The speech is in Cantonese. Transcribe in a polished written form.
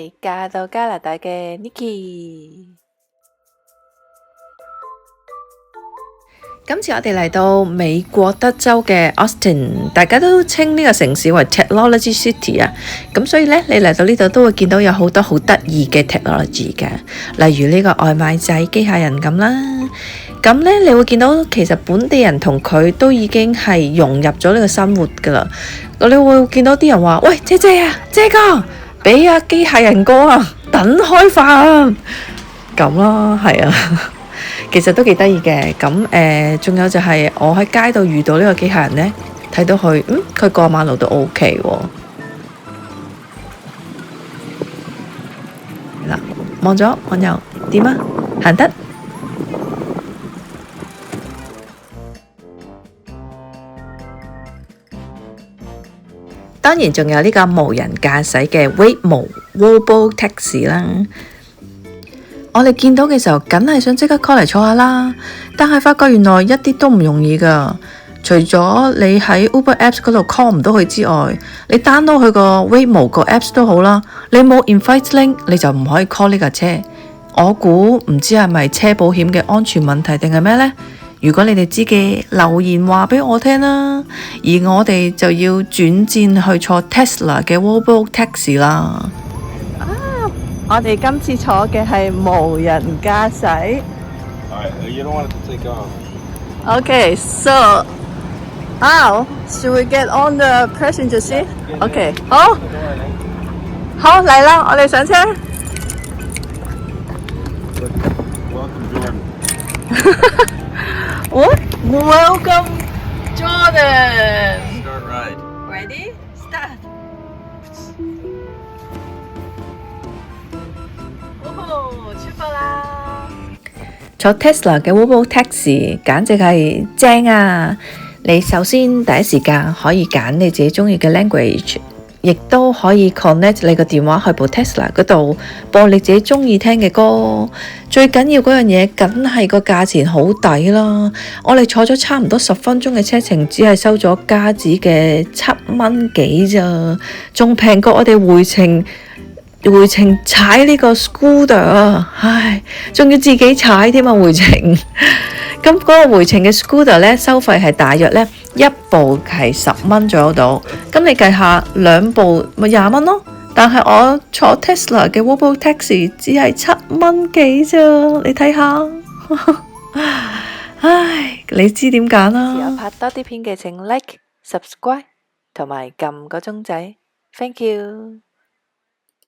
係嫁到加拿大嘅 Nikki。今次我哋嚟到美國德州嘅 Austin， 大家都稱呢個城市為 Technology City 啊，咁所以呢，你嚟到呢度都會見到有好多好得意嘅 technology 嘅，例如呢個外賣仔機械人咁啦。咁呢，你會見到其實本地人同佢都已經係融入咗呢個生活噶啦。你會見到啲人話：喂，姐姐啊，姐哥，俾啊機械人哥啊，等開飯咁咯，係啊。其實都幾得意嘅，咁仲有就係我喺街度遇到呢個機械人呢，睇到佢，佢過馬路都 OK 喎。嗱，望左望右，點啊？行得。當然仲有呢個無人駕駛嘅 Waymo Robotaxi 啦。我哋見到嘅時候，梗係想即刻 call 嚟坐下啦，但係發覺原來一啲都唔容易噶。除咗你喺 Uber Apps 嗰度 call 唔到佢之外，你 download 佢個 Waymo 個 Apps 都好啦，你冇 invite link 你就唔可以 call 呢架車。我估唔知係咪車保險嘅安全問題定係咩呢？如果你哋知嘅，留言話俾我聽啦。而我哋就要轉戰去坐 Tesla 嘅 Robotaxi 啦。我哋今次坐嘅係無人駕駛。You don't want it to take off. Okay, so should we get on the passenger seat? Okay, 好，好嚟啦，我哋上車。What? Welcome, Jordan. Start ride. Ready? Start.出發啦！坐 Tesla 嘅 Robotaxi 簡直係正啊！你首先第一時間可以揀你自己中意嘅 language， 亦都可以 connect 你個電話去部 Tesla 嗰度播你自己中意聽嘅歌。最緊要嗰樣嘢，梗係個價錢好抵啦！我哋坐咗差唔多10分鐘嘅車程，只係收咗加紙嘅7蚊幾咋，仲平過我哋回程踩呢個 scooter 啊，唉，仲要自己踩添啊回程。咁嗰個回程嘅 scooter 呢，收費係大約呢一部係10蚊左右度，咁你計下兩部咪20蚊咯。但係我坐 Tesla 嘅 Robotaxi 只係7蚊幾咋，你睇下。唉，你知點揀啦。有拍多啲片嘅請 like、subscribe 同埋撳個鐘仔。Thank you。